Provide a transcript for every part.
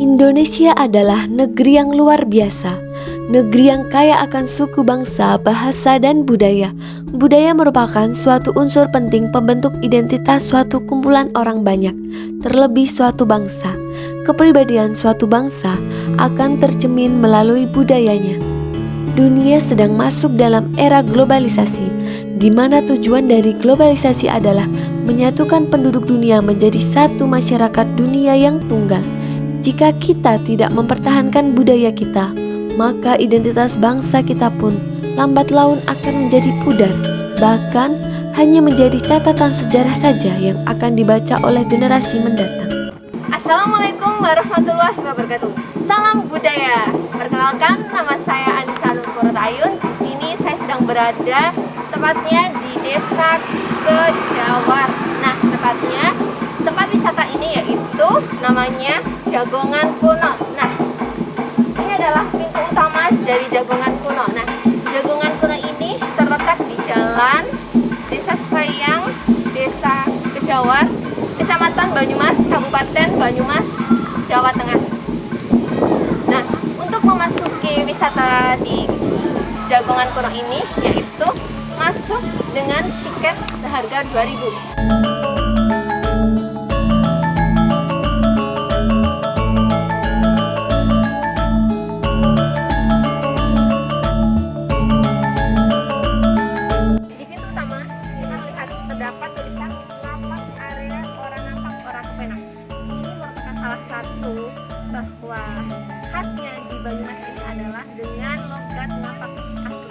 Indonesia adalah negeri yang luar biasa, negeri yang kaya akan suku bangsa, bahasa, dan budaya. Budaya merupakan suatu unsur penting pembentuk identitas suatu kumpulan orang banyak, terlebih suatu bangsa. Kepribadian suatu bangsa akan tercermin melalui budayanya. Dunia sedang masuk dalam era globalisasi, di mana tujuan dari globalisasi adalah menyatukan penduduk dunia menjadi satu masyarakat dunia yang tunggal. Jika kita tidak mempertahankan budaya kita, maka identitas bangsa kita pun lambat laun akan menjadi pudar, bahkan hanya menjadi catatan sejarah saja yang akan dibaca oleh generasi mendatang. Assalamualaikum warahmatullahi wabarakatuh. Salam budaya. Perkenalkan, nama saya Anissa Nur Ayun. Di sini saya sedang berada tepatnya di Desa Kejawar. Nah, tempat wisata ini yaitu namanya Jagongan Kuno. Nah, ini adalah pintu utama dari Jagongan Kuno. Nah, Jagongan Kuno ini terletak di Jalan Desa Sayang, Desa Kejawar, Kecamatan Banyumas, Kabupaten Banyumas, Jawa Tengah. Nah, untuk memasuki wisata di Jagongan Kuno ini yaitu masuk dengan tiket seharga 2.000. Bahwa khasnya di Banyumas ini adalah dengan logat ngapak asli.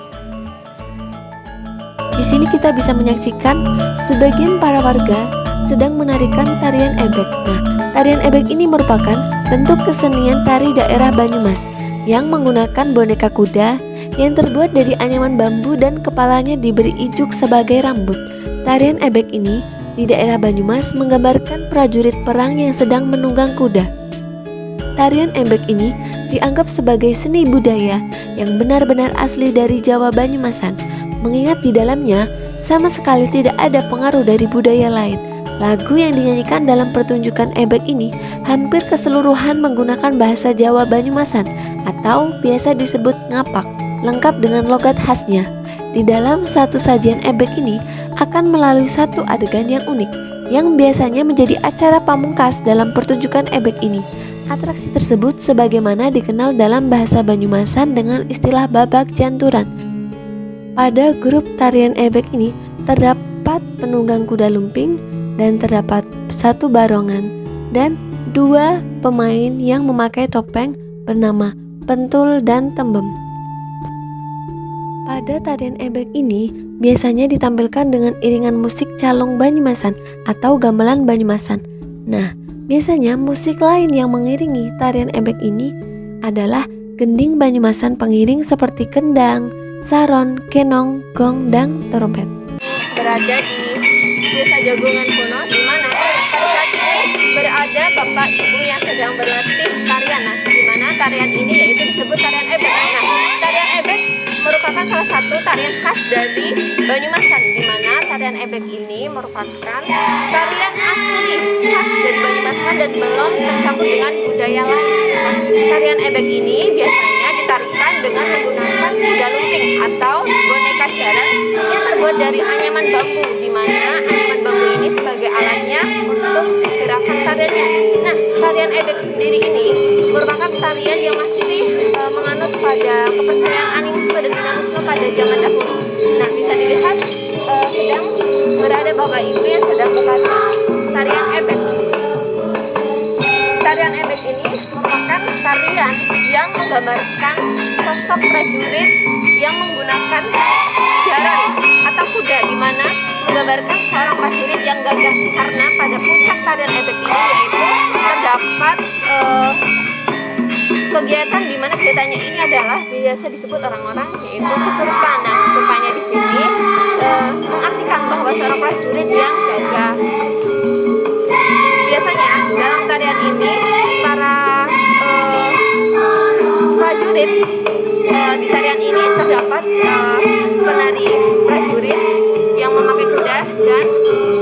Di sini kita bisa menyaksikan sebagian para warga sedang menarikan tarian ebek. Nah, tarian ebek ini merupakan bentuk kesenian tari daerah Banyumas yang menggunakan boneka kuda yang terbuat dari anyaman bambu dan kepalanya diberi ijuk sebagai rambut. Tarian ebek ini di daerah Banyumas menggambarkan prajurit perang yang sedang menunggang kuda. Tarian ebek ini dianggap sebagai seni budaya yang benar-benar asli dari Jawa Banyumasan, mengingat di dalamnya sama sekali tidak ada pengaruh dari budaya lain. Lagu yang dinyanyikan dalam pertunjukan ebek ini hampir keseluruhan menggunakan bahasa Jawa Banyumasan atau biasa disebut ngapak, lengkap dengan logat khasnya. Di dalam suatu sajian ebek ini akan melalui satu adegan yang unik, yang biasanya menjadi acara pamungkas dalam pertunjukan ebek ini. Atraksi tersebut sebagaimana dikenal dalam bahasa Banyumasan dengan istilah babak janturan. Pada grup tarian ebek ini terdapat penunggang kuda lumping dan terdapat satu barongan dan dua pemain yang memakai topeng bernama pentul dan tembem. Pada tarian ebek ini biasanya ditampilkan dengan iringan musik calong Banyumasan atau gamelan Banyumasan. Nah, biasanya musik lain yang mengiringi tarian ebek ini adalah gending Banyumasan pengiring seperti kendang, saron, kenong, gong, dan trompet. Berada di Desa Jagongan Kuno, di mana pada saat ini berada bapak ibu yang sedang berlatih tarian. Nah, di mana tarian ini yaitu disebut tarian ebek. Nah, tarian ebek merupakan salah satu tarian khas dari Banyumasan, di mana tarian ebek ini merupakan tarian asli khas dari Banyumasan dan belum tercampur dengan budaya lain. Nah, tarian ebek ini biasanya ditarikan dengan menggunakan kuda lumping atau boneka jaran yang terbuat dari anyaman bambu, di mana anyaman bambu ini sebagai alatnya untuk gerakan tariannya. Nah, tarian ebek sendiri ini merupakan tarian yang masih menganut pada kepercayaan animisme dan dinamisme pada zaman dahulu. Nah, bisa dilihat sedang berada bapak ibu yang sedang berlatih tarian ebek. Tarian ebek ini merupakan tarian yang menggambarkan sosok prajurit yang menggunakan jaran atau kuda, di mana menggambarkan seorang prajurit yang gagah, karena pada puncak tarian ebek ini yaitu terdapat kegiatan di mana kegiatannya ini adalah biasa disebut orang-orang yaitu kesurupan. Nah, kesurupannya di sini mengartikan bahwa seorang prajurit yang gagah. Biasanya dalam tarian ini para prajurit di tarian ini terdapat penari prajurit yang memakai kuda dan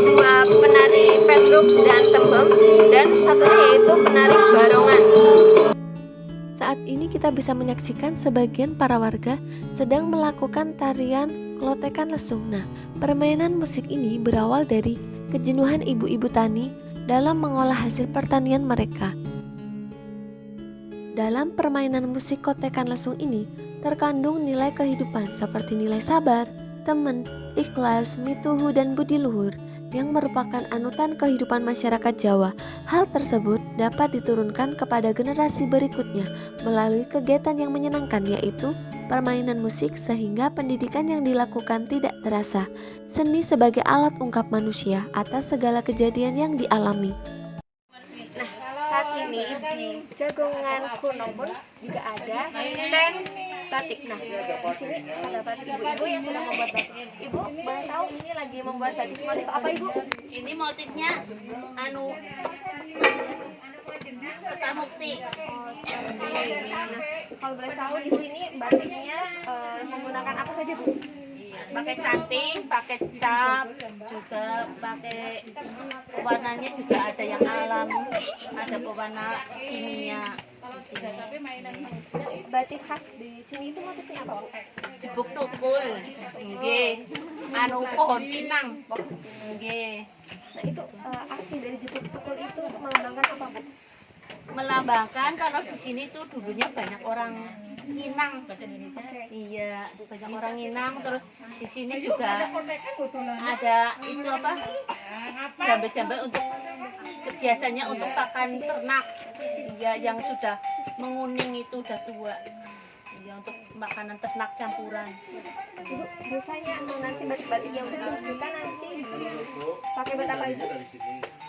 dua penari truk dan tembem, dan satunya yaitu penari barongan. Saat ini kita bisa menyaksikan sebagian para warga sedang melakukan tarian klotekan lesung. Nah, permainan musik ini berawal dari kejenuhan ibu-ibu tani dalam mengolah hasil pertanian mereka. Dalam permainan musik klotekan lesung ini terkandung nilai kehidupan seperti nilai sabar, temen, ikhlas, mituhu, dan budi luhur yang merupakan anutan kehidupan masyarakat Jawa. Hal tersebut dapat diturunkan kepada generasi berikutnya melalui kegiatan yang menyenangkan, yaitu permainan musik, sehingga pendidikan yang dilakukan tidak terasa. Seni sebagai alat ungkap manusia atas segala kejadian yang dialami. Nah, saat ini di Jagongan kuno pun juga ada stand batik. Nah, di sini terdapat ibu-ibu yang sedang membuat batik. Ibu, boleh tahu ini lagi membuat batik motif apa, Ibu? Ini motifnya Sekamukti. Nah, kalau boleh tahu di sini batiknya menggunakan apa saja, Bu? Pakai canting, pakai cap, juga pakai pewarnanya juga ada yang alam, ada pewarna kimia di sini. Batik khas di sini itu motifnya apa, Bu? Jebuk tukul, nggih. Pohon pinang, nggih. Nah, itu arti dari jepuk tukul itu melambangkan apa, Bu? Melambangkan kalau di sini tuh dulunya banyak orang Minang. Iya, banyak orang Minang. Terus di sini juga ada itu apa? Jambe-jambe untuk biasanya untuk pakan ternak. Ya, yang sudah menguning itu udah tua. Ya, untuk makanan ternak campuran. Ibu, biasanya nanti batik-batik yang dibersihkan nanti pakai bat apa, Ibu?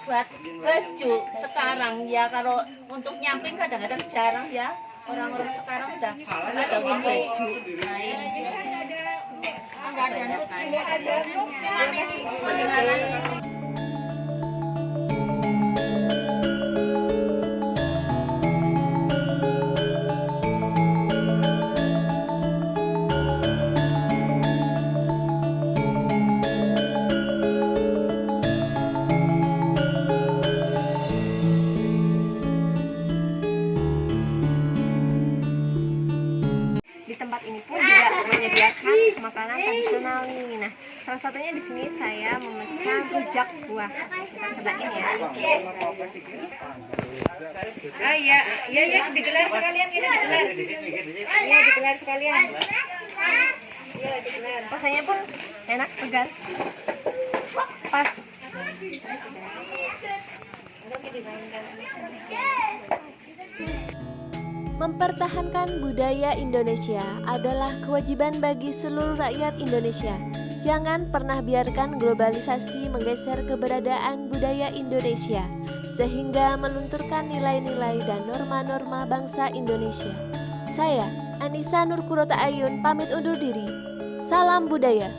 Buat baju sekarang ya, kalau untuk nyamping kadang-kadang jarang ya. Orang-orang sekarang udah ada baju. Nah, ini enggak ada. Peninggalan. Di tempat ini pun juga menyediakan makanan tradisional nih. Nah, salah satunya di sini saya memesan rujak buah. Kita cobain ya. Iya, digelar sekalian, kita digelar. Iya, digelar sekalian. Iya, digelar. Rasanya pun enak, segar. Pas. Mempertahankan budaya Indonesia adalah kewajiban bagi seluruh rakyat Indonesia. Jangan pernah biarkan globalisasi menggeser keberadaan budaya Indonesia, sehingga melunturkan nilai-nilai dan norma-norma bangsa Indonesia. Saya, Anissa Nurkurota Ayun, pamit undur diri. Salam budaya.